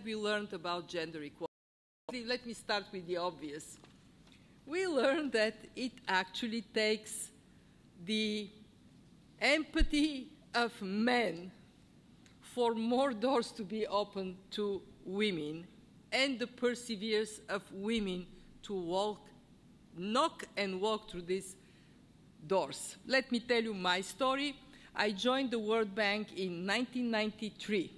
we learned about gender equality? Let me start with the obvious. We learned that it actually takes the empathy of men for more doors to be opened to women, and the perseverance of women to knock and walk through these doors. Let me tell you my story. I joined the World Bank in 1993.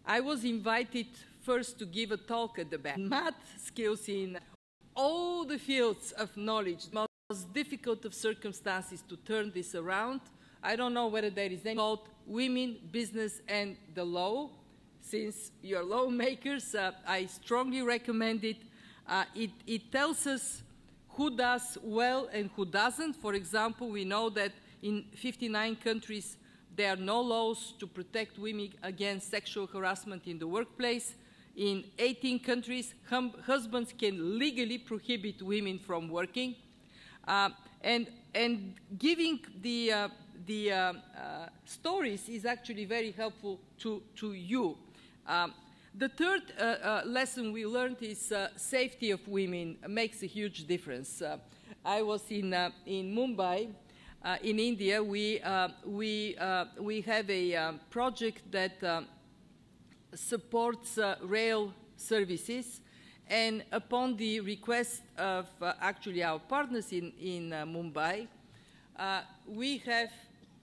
I was invited first to give a talk at the bank. Math skills in all the fields of knowledge, the most difficult of circumstances to turn this around. I don't know whether there is any called Women, Business, and the Law. Since you're lawmakers, I strongly recommend it. It tells us who does well and who doesn't. For example, we know that in 59 countries, there are no laws to protect women against sexual harassment in the workplace. In 18 countries, husbands can legally prohibit women from working. And giving the stories is actually very helpful to you. The third lesson we learned is safety of women makes a huge difference. I was in Mumbai, in India. We have a project that supports rail services, and upon the request of actually our partners in Mumbai, we have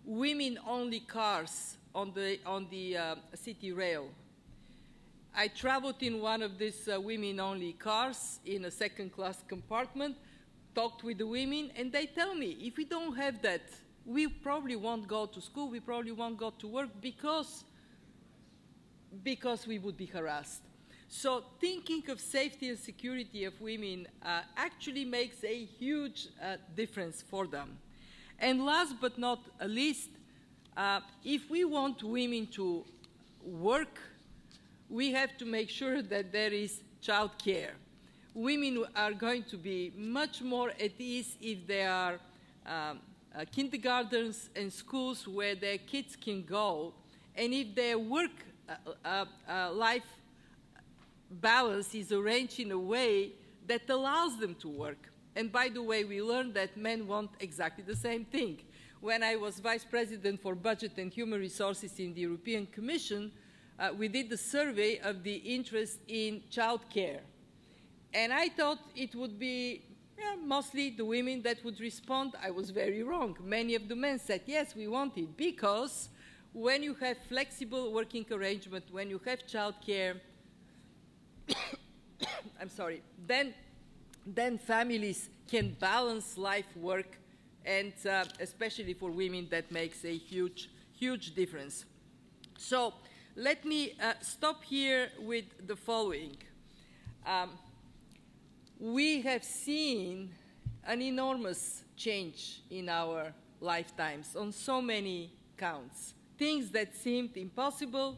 women-only cars on the city rail. I traveled in one of these women-only cars in a second-class compartment, talked with the women, and they tell me, if we don't have that, we probably won't go to school, we probably won't go to work because we would be harassed. So thinking of safety and security of women actually makes a huge difference for them. And last but not least, if we want women to work, we have to make sure that there is child care. Women are going to be much more at ease if there are kindergartens and schools where their kids can go, and if their work life balance is arranged in a way that allows them to work. And by the way, we learned that men want exactly the same thing. When I was Vice President for Budget and Human Resources in the European Commission, we did a survey of the interest in childcare. And I thought it would be mostly the women that would respond. I was very wrong. Many of the men said, yes, we want it, because when you have flexible working arrangement, when you have childcare, I'm sorry, then families can balance life, work, and especially for women, that makes a huge, huge difference. So let me stop here with the following. We have seen an enormous change in our lifetimes on so many counts. Things that seemed impossible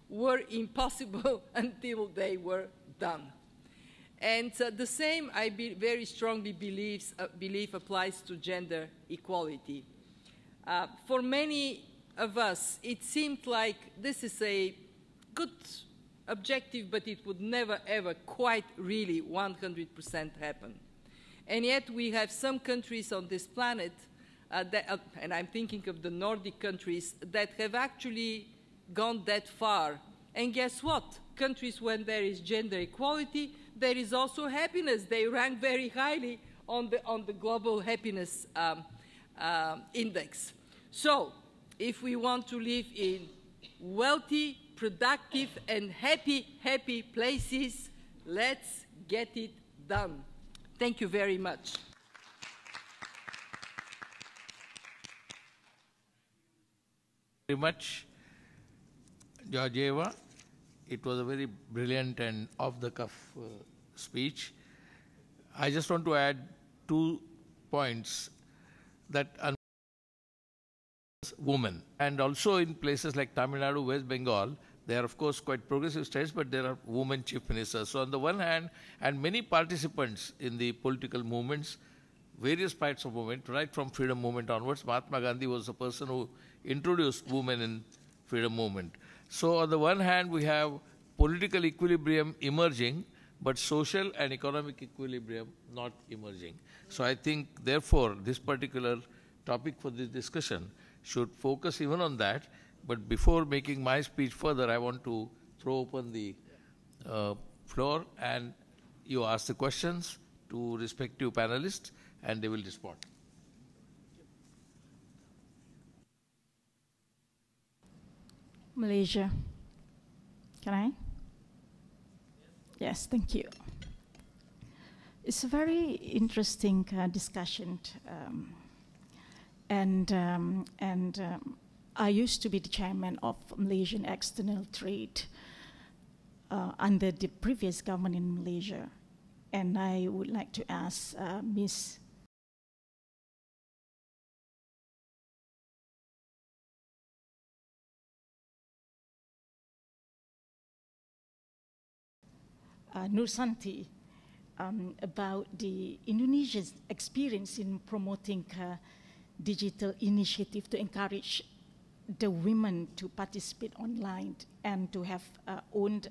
were impossible until they were done. And the same, I very strongly believe applies to gender equality. For many of us, it seemed like this is a good objective, but it would never, ever quite really 100% happen. And yet we have some countries on this planet, and I'm thinking of the Nordic countries, that have actually gone that far. And guess what? Countries when there is gender equality, there is also happiness. They rank very highly on the global happiness index. So if we want to live in wealthy, productive, and happy places, let's get it done. Thank you very much. Very much, Georgieva. It was a very brilliant and off-the-cuff speech. I just want to add 2 points that women, and also in places like Tamil Nadu, West Bengal, they are of course quite progressive states, but there are women chief ministers. So on the one hand, and many participants in the political movements, various parts of movement, right from freedom movement onwards. Mahatma Gandhi was the person who introduced women in freedom movement. So on the one hand, we have political equilibrium emerging, but social and economic equilibrium not emerging. So I think, therefore, this particular topic for this discussion should focus even on that. But before making my speech further, I want to throw open the floor, and you ask the questions to respective panelists, and they will respond. Malaysia. Can I? Yes, thank you. It's a very interesting discussion, I used to be the chairman of Malaysian External Trade under the previous government in Malaysia, and I would like to ask Ms. Nursanti about the Indonesia's experience in promoting digital initiative to encourage the women to participate online and to have owned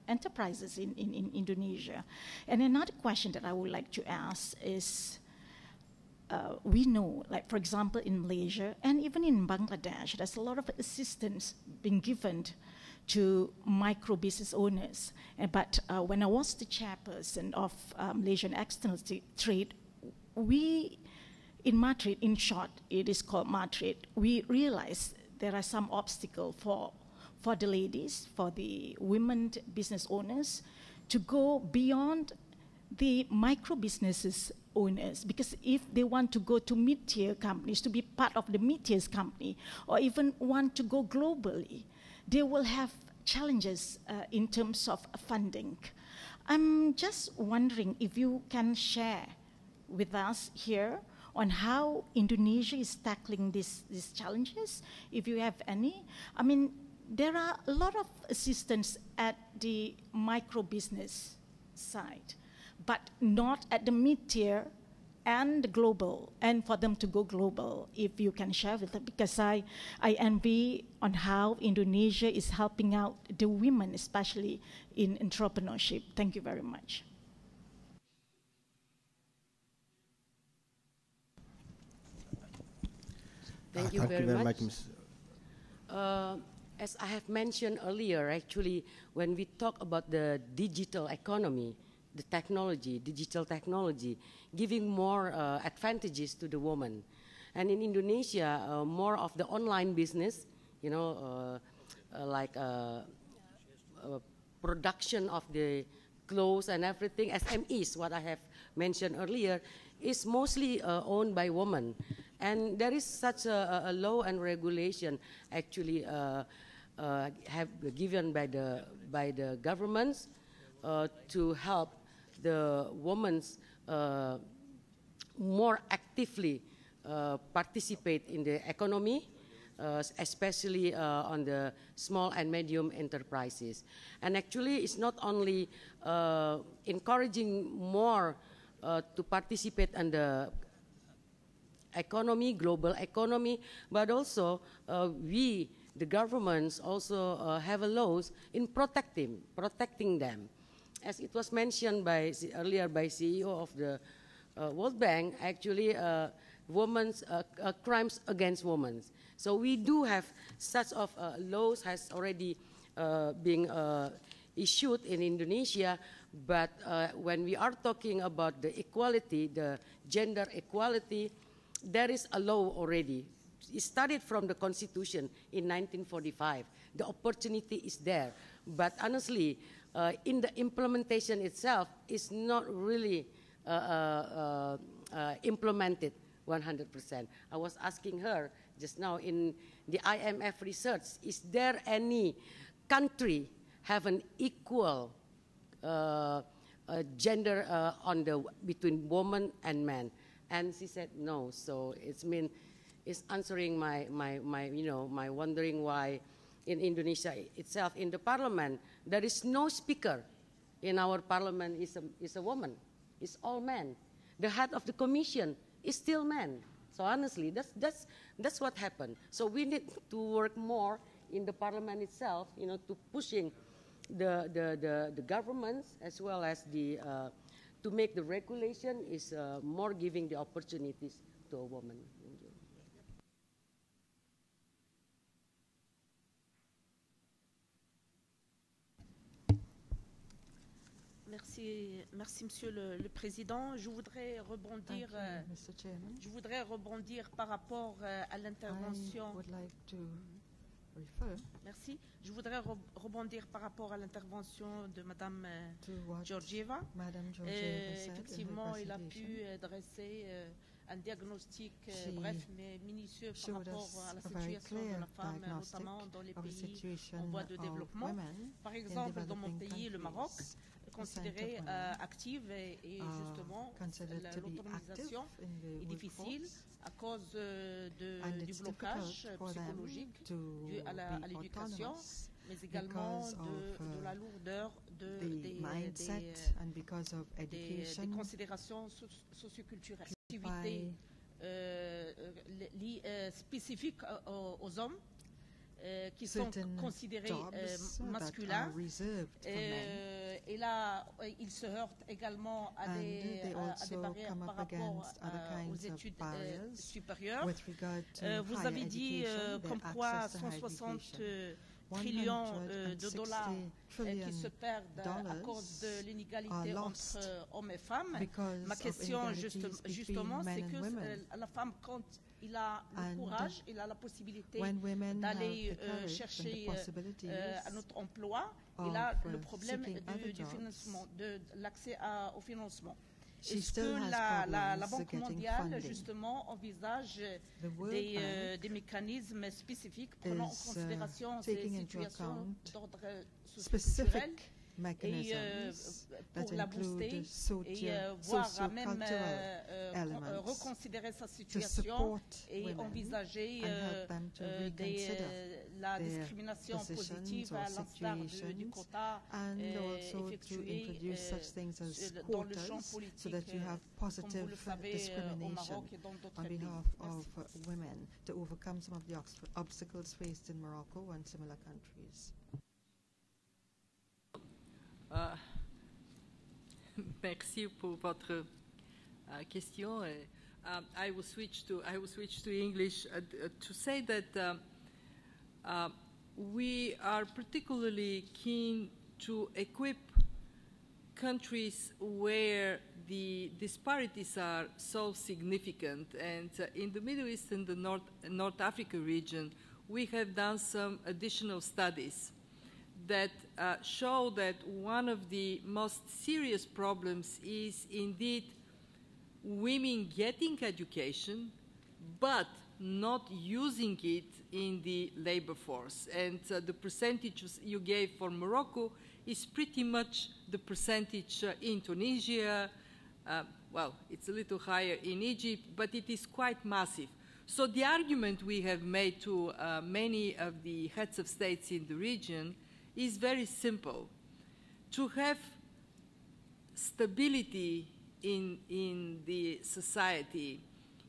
enterprises in Indonesia. And another question that I would like to ask is, we know, like for example in Malaysia and even in Bangladesh, there's a lot of assistance being given to micro business owners. But when I was the chairperson of Malaysian External Trade, we, in Madrid, in short, it is called Madrid, we realized there are some obstacles for the ladies, for the women business owners, to go beyond the micro businesses owners, because if they want to go to mid-tier companies, to be part of the mid-tier company, or even want to go globally, they will have challenges in terms of funding. I'm just wondering if you can share with us here on how Indonesia is tackling these challenges, if you have any. I mean, there are a lot of assistance at the micro business side, but not at the mid-tier and global, and for them to go global, if you can share with them, because I envy on how Indonesia is helping out the women, especially in entrepreneurship. Thank you very much. Thank you very much. As I have mentioned earlier, actually, when we talk about the digital economy, the technology, digital technology, giving more advantages to the woman. And in Indonesia, more of the online business, you know, like production of the clothes and everything, SMEs, what I have mentioned earlier, is mostly owned by women. And there is such a law and regulation actually have given by the governments to help the women more actively participate in the economy, especially on the small and medium enterprises. And actually, it's not only encouraging more to participate in the economy, global economy, but also we, the governments, also have a laws in protecting them. As it was mentioned earlier by CEO of the World Bank, actually women's crimes against women. So we do have such of laws has already been issued in Indonesia, but when we are talking about the equality, the gender equality, there is a law already. It started from the Constitution in 1945. The opportunity is there, but honestly, in the implementation itself is not really implemented 100%. I was asking her just now in the IMF research, is there any country have an equal gender between woman and man? And she said no. So it's answering my wondering why in Indonesia itself, in the parliament, there is no speaker in our parliament is a woman. It's all men. The head of the commission is still men. So honestly, that's what happened. So we need to work more in the parliament itself, to pushing the governments as well as the to make the regulation is more giving the opportunities to a woman. Thank you. Merci, merci Monsieur le Président. Je voudrais rebondir par rapport à l'intervention. Merci. Je voudrais rebondir par rapport à l'intervention de Madame Georgieva. Effectivement, il a pu dresser un diagnostic bref mais minutieux par rapport à la situation de la femme, notamment dans les pays en voie de développement. Par exemple, dans mon pays, le Maroc, considérée active et justement l'autonomisation est difficile à cause du blocage psychologique dû à l'éducation, mais également de la lourdeur des considérations socioculturelles. Activités spécifiques aux hommes qui sont considérés masculins. Et là, ils se heurtent également à des barrières par rapport aux études supérieures. Vous avez dit comme quoi 160 trillions de dollars qui se perdent à cause de l'inégalité entre hommes et femmes. Ma question, justement, c'est que la femme, quand il a le courage, il a la possibilité d'aller chercher un autre emploi, il a le problème du financement, de l'accès au financement. Est-ce que la Banque mondiale, justement, envisage des mécanismes spécifiques prenant en considération ces situations d'ordre socioculturel et pour la booster et voir même reconsidérer sa situation et envisager la discrimination positive à l'instar du quota effectué dans le champ politique, comme vous le savez, au Maroc et dans d'autres pays. Merci pour votre question. I will switch to English to say that we are particularly keen to equip countries where the disparities are so significant. And in the Middle East and the North Africa region, we have done some additional studies that show that one of the most serious problems is indeed women getting education, but not using it in the labor force. And the percentages you gave for Morocco is pretty much the percentage in Tunisia. Well, it's a little higher in Egypt, but it is quite massive. So the argument we have made to many of the heads of states in the region is very simple. To have stability in the society,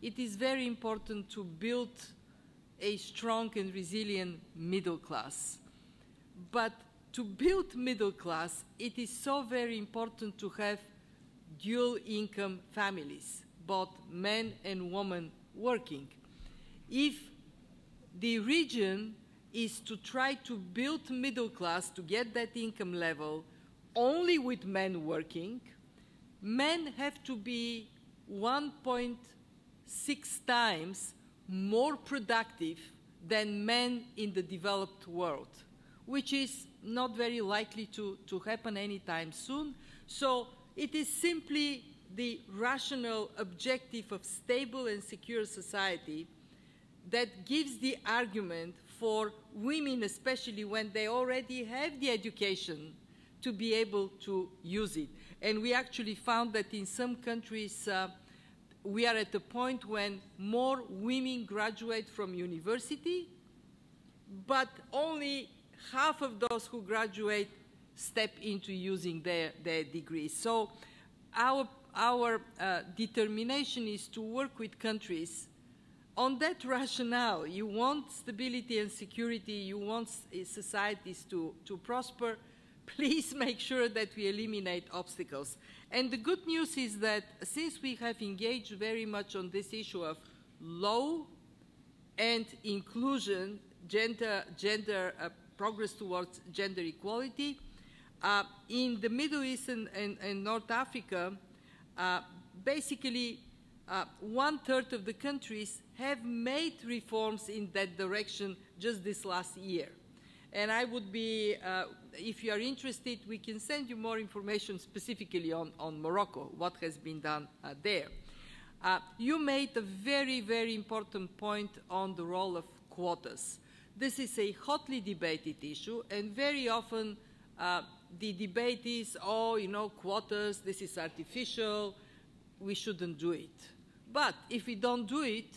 it is very important to build a strong and resilient middle class. But to build middle class, it is so very important to have dual income families, both men and women working. If the region is to try to build middle class to get that income level only with men working, men have to be 1.6 times more productive than men in the developed world, which is not very likely to happen anytime soon. So it is simply the rational objective of stable and secure society that gives the argument for women, especially when they already have the education, to be able to use it. And we actually found that in some countries, we are at the point when more women graduate from university, but only half of those who graduate step into using their degrees. So our determination is to work with countries on that rationale. You want stability and security, you want societies to prosper. please make sure that we eliminate obstacles. And the good news is that since we have engaged very much on this issue of law and inclusion, progress towards gender equality, in the Middle East and North Africa, basically 1/3 of the countries have made reforms in that direction just this last year. And I would be, if you are interested, we can send you more information specifically on Morocco, what has been done there. You made a very, very important point on the role of quotas. This is a hotly debated issue, and very often the debate is, oh, you know, quotas, this is artificial, we shouldn't do it. But if we don't do it,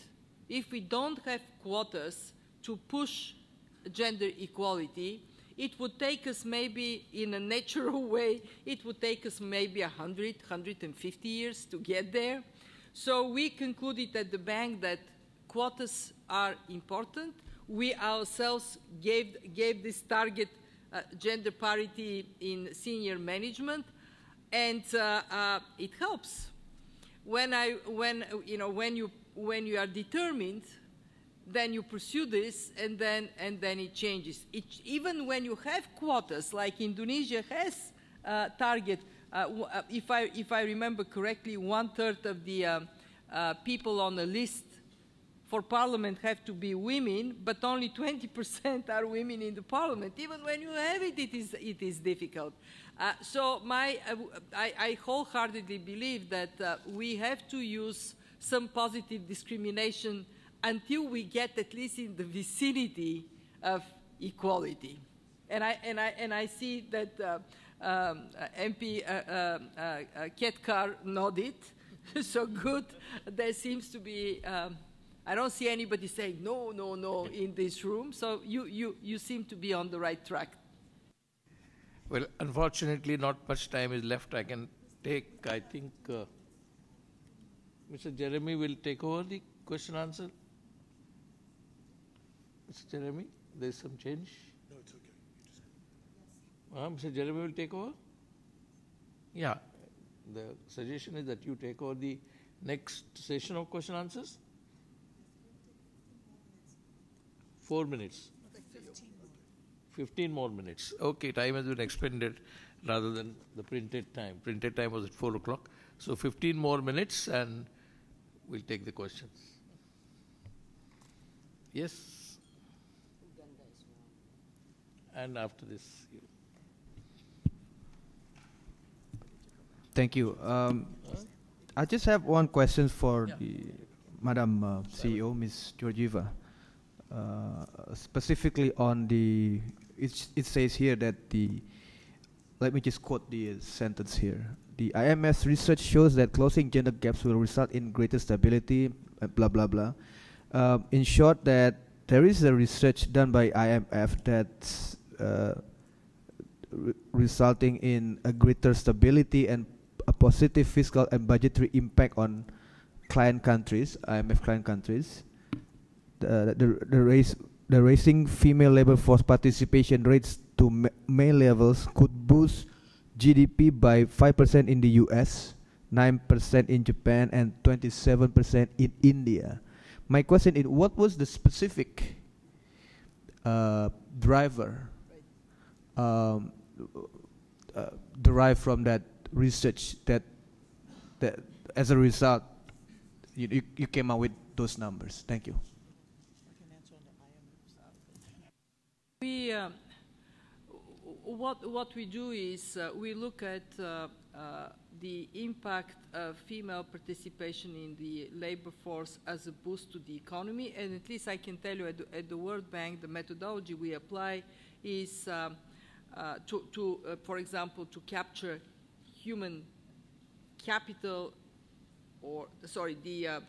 if we don't have quotas to push gender equality, it would take us maybe in a natural way, it would take us maybe 100, 150 years to get there. So we concluded at the bank that quotas are important. We ourselves gave this target gender parity in senior management, and it helps. When you are determined, then you pursue this, and then it changes. Even when you have quotas, like Indonesia has target. If I remember correctly, 1/3 of the people on the list for parliament have to be women, but only 20% are women in the parliament. Even when you have it, it is difficult. So I wholeheartedly believe that we have to use some positive discrimination until we get at least in the vicinity of equality. And I see that MP Ketkar nodded, so good. There seems to be, I don't see anybody saying no, no, no in this room, so you seem to be on the right track. Well, unfortunately, not much time is left. I can take, I think, Mr. Jeremy will take over the question answer. Mr. Jeremy, there's some change? No, it's okay. Mr. Jeremy will take over? Yeah. The suggestion is that you take over the next session of question answers. 4 minutes. 15 more minutes. Okay, time has been expended rather than the printed time. Printed time was at 4 o'clock. So 15 more minutes and we'll take the questions. Yes? And after this. Thank you. I just have one question for the Madam CEO, Ms. Georgieva. Specifically on the, it says here that the, let me just quote the sentence here. The IMF research shows that closing gender gaps will result in greater stability, blah, blah, blah. In short, that there is a research done by IMF that's resulting in a greater stability and a positive fiscal and budgetary impact on client countries, IMF client countries. The raising female labor force participation rates to male levels could boost GDP by 5% in the US, 9% in Japan, and 27% in India. My question is, what was the specific driver derived from that research that as a result you came out with those numbers? Thank you. What we do is we look at the impact of female participation in the labor force as a boost to the economy, and at least I can tell you at the World Bank, the methodology we apply is for example, to capture human capital, or sorry, the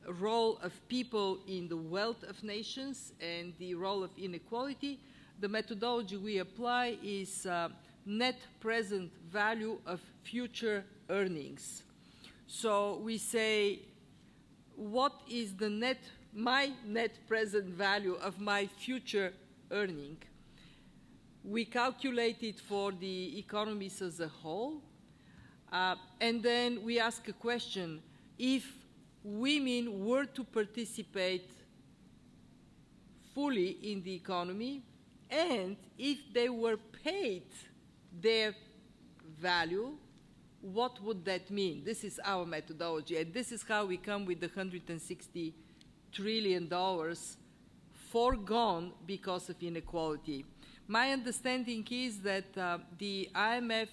role of people in the wealth of nations and the role of inequality. The methodology we apply is net present value of future earnings. So we say, what is the my net present value of my future earning? We calculate it for the economies as a whole, and then we ask a question: if women were to participate fully in the economy, and if they were paid their value, what would that mean? This is our methodology, and this is how we come with the $160 trillion foregone because of inequality. My understanding is that the IMF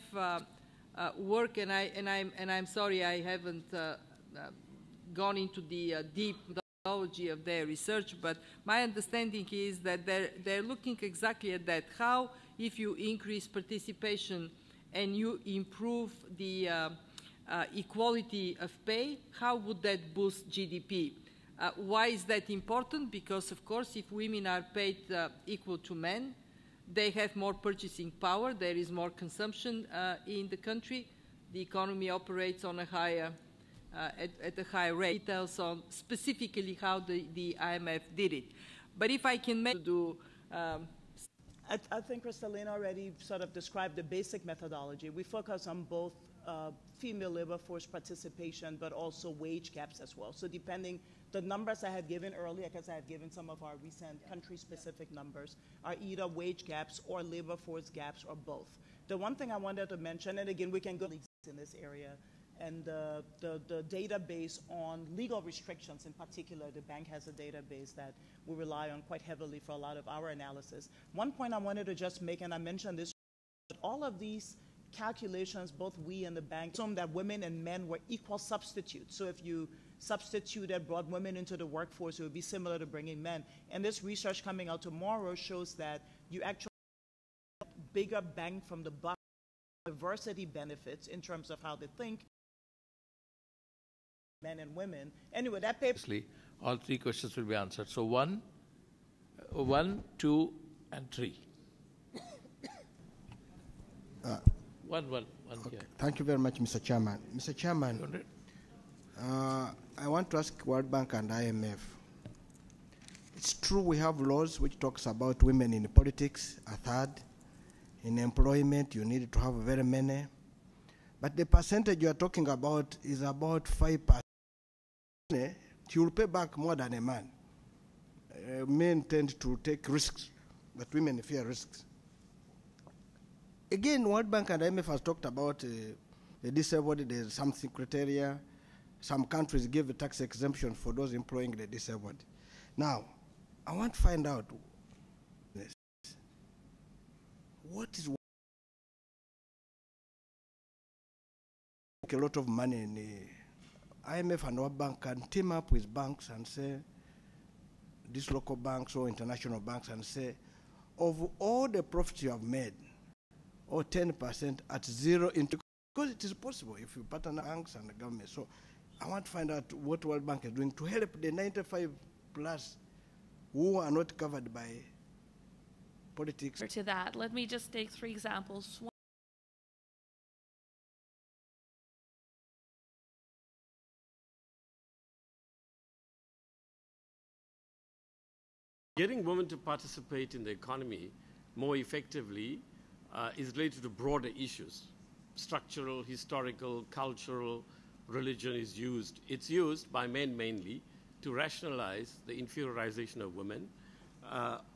work, and I'm sorry I haven't gone into the deep methodology of their research, but my understanding is that they're looking exactly at that. How, if you increase participation and you improve the equality of pay, how would that boost GDP? Why is that important? Because, of course, if women are paid equal to men, they have more purchasing power, there is more consumption in the country, the economy operates on a higher, at a higher rate. Details on specifically how the IMF did it. But if I can do... I think Kristalina already sort of described the basic methodology. We focus on both female labor force participation, but also wage gaps as well. So depending, the numbers I had given earlier, because I had given some of our recent country-specific numbers, are either wage gaps or labor force gaps or both. The one thing I wanted to mention, and again, we can go in this area, and the database on legal restrictions in particular, the bank has a database that we rely on quite heavily for a lot of our analysis. One point I wanted to just make, and I mentioned this, all of these calculations, both we and the bank, assume that women and men were equal substitutes. So if you substituted, brought women into the workforce, it would be similar to bringing men. And this research coming out tomorrow shows that you actually get bigger bang from the buck, diversity benefits in terms of how they think, men and women. Anyway, that paper... All three questions will be answered. So one, 2, and 3. One okay. here. Thank you very much, Mr. Chairman. Mr. Chairman, I want to ask World Bank and IMF. It's true we have laws which talks about women in politics, a third. In employment, you need to have very many. But the percentage you are talking about is about 5%. She will pay back more than a man. Men tend to take risks, but women fear risks. Again, World Bank and IMF has talked about the disabled. There's something criteria. Some countries give a tax exemption for those employing the disabled. Now, I want to find out this. What is a lot of money in the IMF and World Bank can team up with banks and say, these local banks or international banks, and say, of all the profits you have made, or 10% at zero into, because it is possible if you partner banks and the government. So I want to find out what World Bank is doing to help the 95 plus who are not covered by politics. To that, let me just take 3 examples. Getting women to participate in the economy more effectively is related to broader issues. Structural, historical, cultural, religion is used. It's used by men mainly to rationalize the inferiorization of women.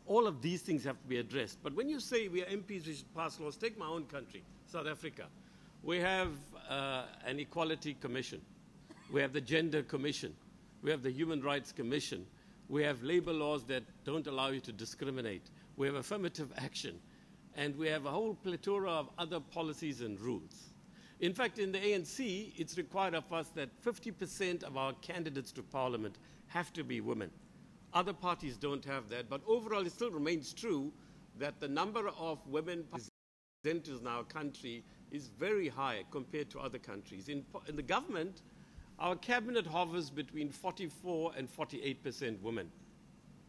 All of these things have to be addressed. But when you say we are MPs, we should pass laws, take my own country, South Africa. We have an Equality Commission. We have the Gender Commission. We have the Human Rights Commission. We have labor laws that don't allow you to discriminate. We have affirmative action. And we have a whole plethora of other policies and rules. In fact, in the ANC, it's required of us that 50% of our candidates to parliament have to be women. Other parties don't have that, but overall it still remains true that the number of women representatives in our country is very high compared to other countries. In the government, our cabinet hovers between 44 and 48% women.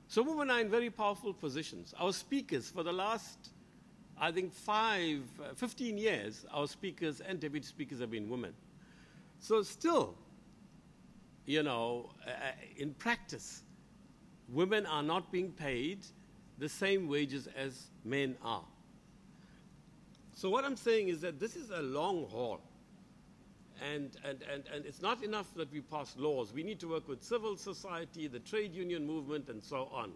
So women are in very powerful positions. Our speakers, for the last, I think, 15 years, our speakers and deputy speakers have been women. So still, you know, in practice, women are not being paid the same wages as men are. So what I'm saying is that this is a long haul. And it's not enough that we pass laws. We need to work with civil society, the trade union movement, and so on.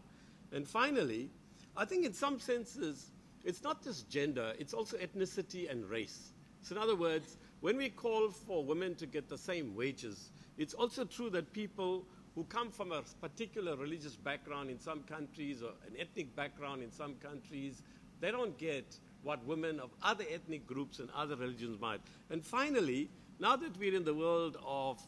And finally, I think in some senses, it's not just gender, it's also ethnicity and race. So in other words, when we call for women to get the same wages, it's also true that people who come from a particular religious background in some countries or an ethnic background in some countries, they don't get what women of other ethnic groups and other religions might. And finally, now that we're in the world of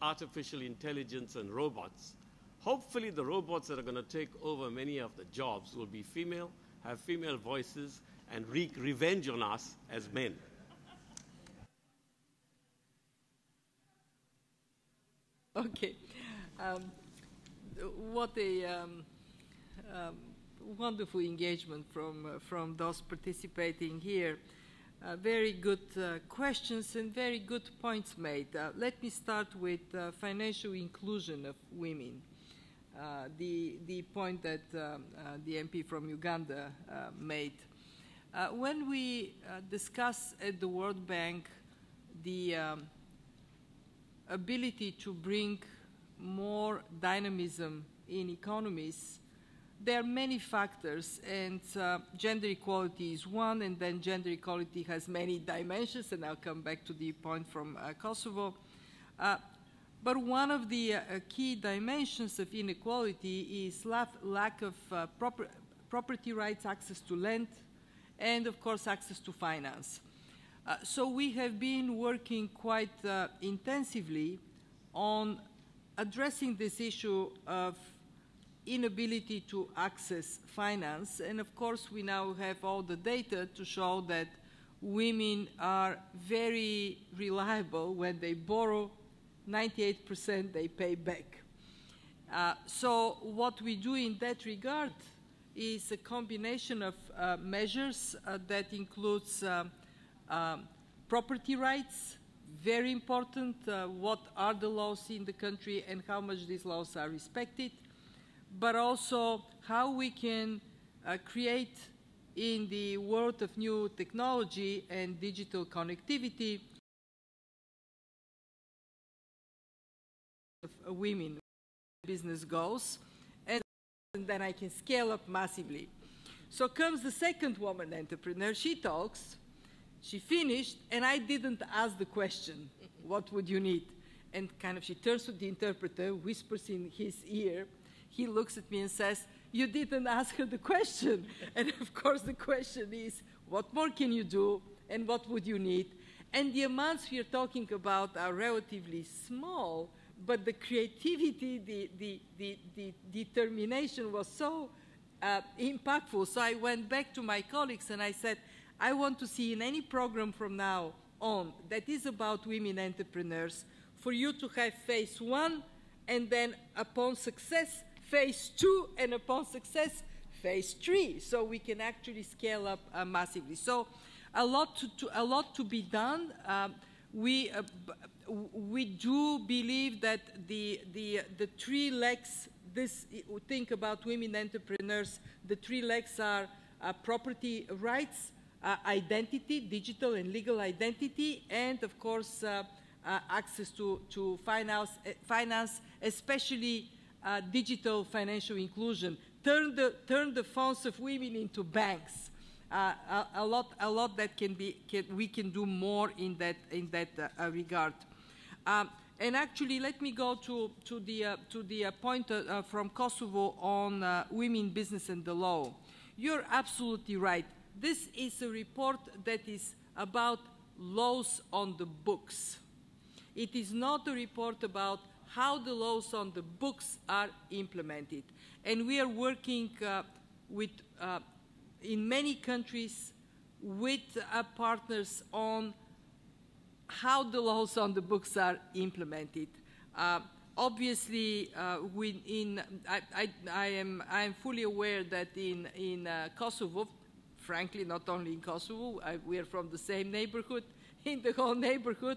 artificial intelligence and robots, hopefully the robots that are going to take over many of the jobs will be female, have female voices, and wreak revenge on us as men. Okay. What a wonderful engagement from those participating here. Very good questions and very good points made. Let me start with financial inclusion of women. The point that the MP from Uganda made. When we discuss at the World Bank the ability to bring more dynamism in economies, there are many factors, and gender equality is one, and then gender equality has many dimensions, and I'll come back to the point from Kosovo. But one of the key dimensions of inequality is lack of property rights, access to land, and of course access to finance. So we have been working quite intensively on addressing this issue of inability to access finance, and of course we now have all the data to show that women are very reliable. When they borrow, 98% they pay back. So what we do in that regard is a combination of measures that includes property rights, very important, what are the laws in the country and how much these laws are respected, but also how we can create in the world of new technology and digital connectivity of women business goals, and then I can scale up massively. So comes the second woman entrepreneur. She talks, she finished, and I didn't ask the question, what would you need? And kind of she turns to the interpreter, whispers in his ear. He looks at me and says, you didn't ask her the question. And of course the question is, what more can you do and what would you need? And the amounts we are talking about are relatively small, but the creativity, the determination was so impactful. So I went back to my colleagues and I said, I want to see in any program from now on that is about women entrepreneurs, for you to have phase 1, and then upon success, phase 2, and upon success, phase 3, so we can actually scale up massively. So a lot to be done. We do believe that the 3 legs, think about women entrepreneurs, the 3 legs are property rights, identity, digital and legal identity, and of course access to finance, especially digital financial inclusion. Turn the funds of women into banks. A lot that we can do more in that regard. And actually, let me go to the point from Kosovo on women, business, and the law. You're absolutely right. This is a report that is about laws on the books. It is not a report about how the laws on the books are implemented. And we are working in many countries with partners on how the laws on the books are implemented. Obviously, I am fully aware that in Kosovo, frankly, not only in Kosovo, we are from the same neighborhood, in the whole neighborhood,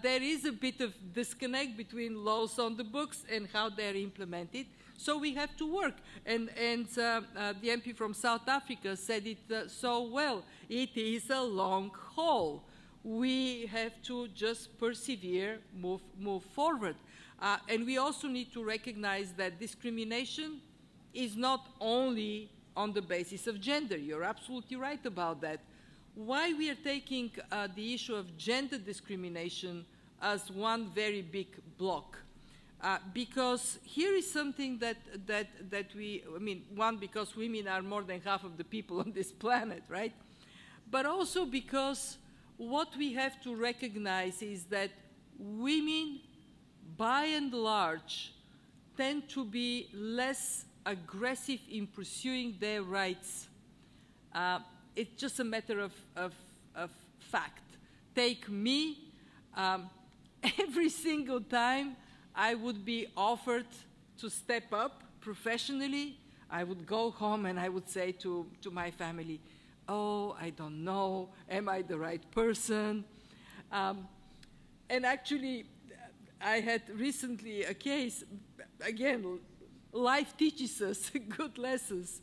there is a bit of disconnect between laws on the books and how they're implemented. So we have to work. And the MP from South Africa said it so well. It is a long haul. We have to just persevere, move forward. And we also need to recognize that discrimination is not only on the basis of gender. You're absolutely right about that. Why we are taking the issue of gender discrimination as one very big block? Because here is something that one, because women are more than half of the people on this planet, right? But also because what we have to recognize is that women, by and large, tend to be less aggressive in pursuing their rights. It's just a matter of fact. Take me, every single time I would be offered to step up professionally, I would go home and I would say to my family, oh, I don't know, am I the right person? And actually, I had recently a case, again, life teaches us good lessons.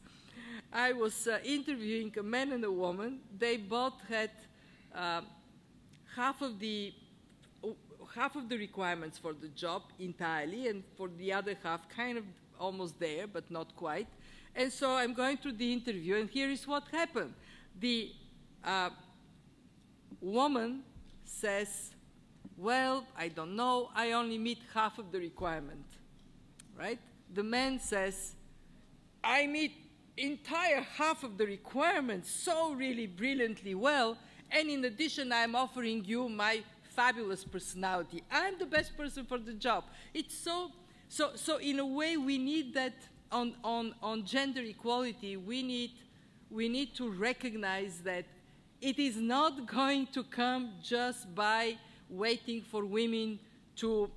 I was interviewing a man and a woman. They both had half of the requirements for the job entirely, and for the other half kind of almost there, but not quite. And so I'm going through the interview, and here is what happened. The woman says, well, I don't know, I only meet half of the requirement, right? The man says, I meet entire half of the requirements so really brilliantly well, and in addition, I'm offering you my fabulous personality. I'm the best person for the job. It's so in a way, we need that on gender equality. We need to recognize that it is not going to come just by waiting for women to,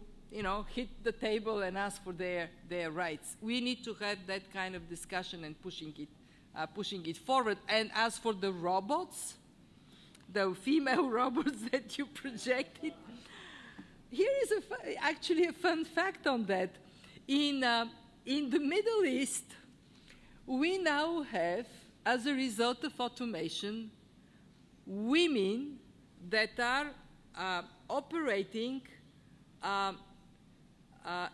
hit the table and ask for their rights. We need to have that kind of discussion and pushing it forward. And as for the robots, the female robots that you projected, here is actually a fun fact on that. In the Middle East, we now have, as a result of automation, women that are operating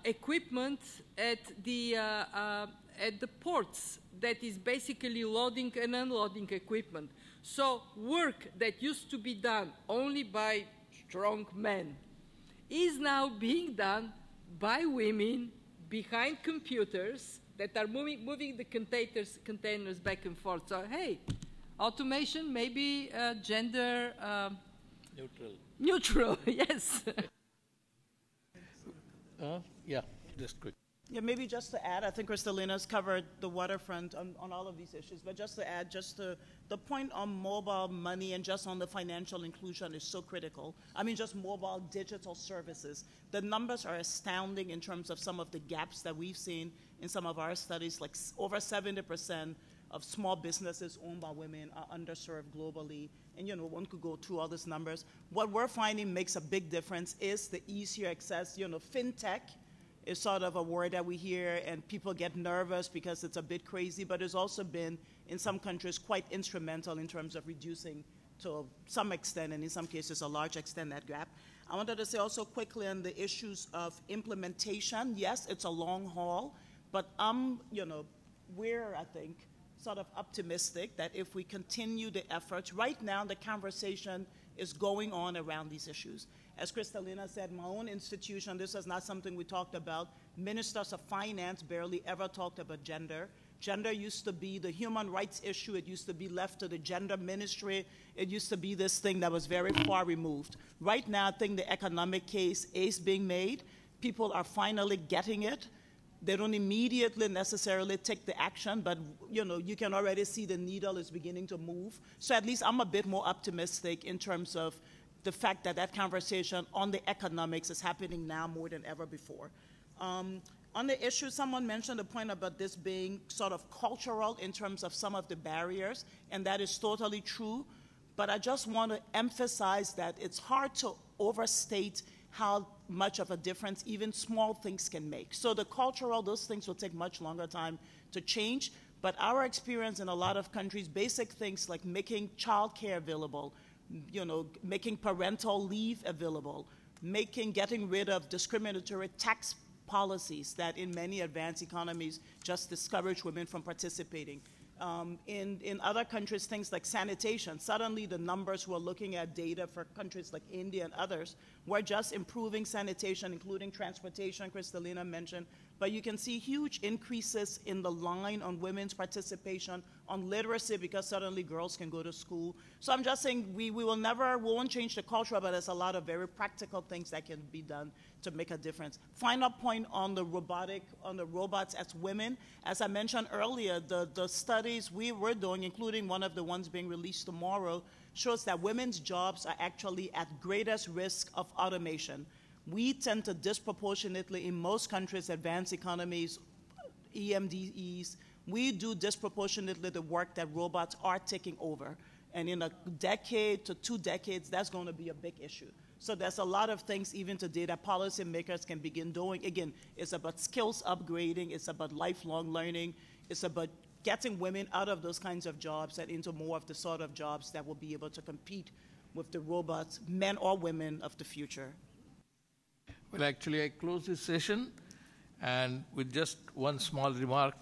equipment at the ports that is basically loading and unloading equipment. So work that used to be done only by strong men is now being done by women behind computers that are moving the containers back and forth. So hey, automation may be gender neutral, yes. Yeah, just quick. Yeah, maybe just to add, I think Kristalina's covered the waterfront on all of these issues, but just to add, the point on mobile money and just on the financial inclusion is so critical. I mean, just mobile digital services. The numbers are astounding in terms of some of the gaps that we've seen in some of our studies, like over 70% of small businesses owned by women are underserved globally. And one could go through all these numbers. What we're finding makes a big difference is the easier access. Fintech is sort of a word that we hear, and people get nervous because it's a bit crazy, but it's also been, in some countries, quite instrumental in terms of reducing, to some extent, and in some cases, a large extent, that gap. I wanted to say also quickly on the issues of implementation. Yes, it's a long haul, but we're, I think, sort of optimistic that if we continue the efforts, right now the conversation is going on around these issues. As Kristalina said, my own institution, this is not something we talked about. Ministers of finance barely ever talked about gender. Gender used to be the human rights issue. It used to be left to the gender ministry. It used to be this thing that was very far removed. Right now, I think the economic case is being made. People are finally getting it. They don't immediately necessarily take the action, but you can already see the needle is beginning to move. So at least I'm a bit more optimistic in terms of the fact that that conversation on the economics is happening now more than ever before. On the issue, someone mentioned the point about this being sort of cultural in terms of some of the barriers, and that is totally true. But I just want to emphasize that it's hard to overstate how much of a difference even small things can make. So the cultural, those things will take much longer time to change, but our experience in a lot of countries, basic things like making childcare available, making parental leave available, getting rid of discriminatory tax policies that in many advanced economies just discourage women from participating. In other countries, things like sanitation, suddenly the numbers, we're looking at data for countries like India and others, we're just improving sanitation, including transportation, Kristalina mentioned, but you can see huge increases in the line on women's participation, on literacy, because suddenly girls can go to school. So I'm just saying we won't change the culture, but there's a lot of very practical things that can be done to make a difference. Final point on the robots as women. As I mentioned earlier, the studies we were doing, including one of the ones being released tomorrow, shows that women's jobs are actually at greatest risk of automation. We tend to disproportionately, in most countries, advanced economies, EMDEs, we do disproportionately the work that robots are taking over. And in a decade to 2 decades, that's going to be a big issue. So there's a lot of things even today that policymakers can begin doing. Again, it's about skills upgrading, it's about lifelong learning, it's about getting women out of those kinds of jobs and into more of the sort of jobs that will be able to compete with the robots, men or women of the future. Well, actually, I close this session and with just one small remark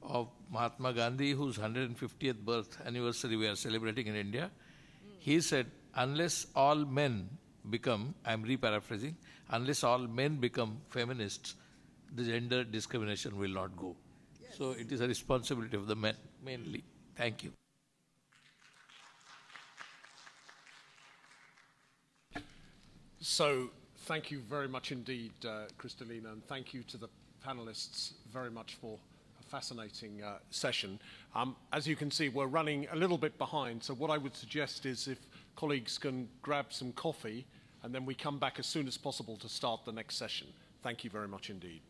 of Mahatma Gandhi, whose 150th birth anniversary we are celebrating in India. He said, unless all men become, I'm re-paraphrasing, unless all men become feminists, the gender discrimination will not go. Yes. So it is a responsibility of the men, mainly. Thank you. So, thank you very much indeed, Kristalina, and thank you to the panelists very much for a fascinating session. As you can see, we're running a little bit behind, so what I would suggest is if colleagues can grab some coffee, and then we come back as soon as possible to start the next session. Thank you very much indeed.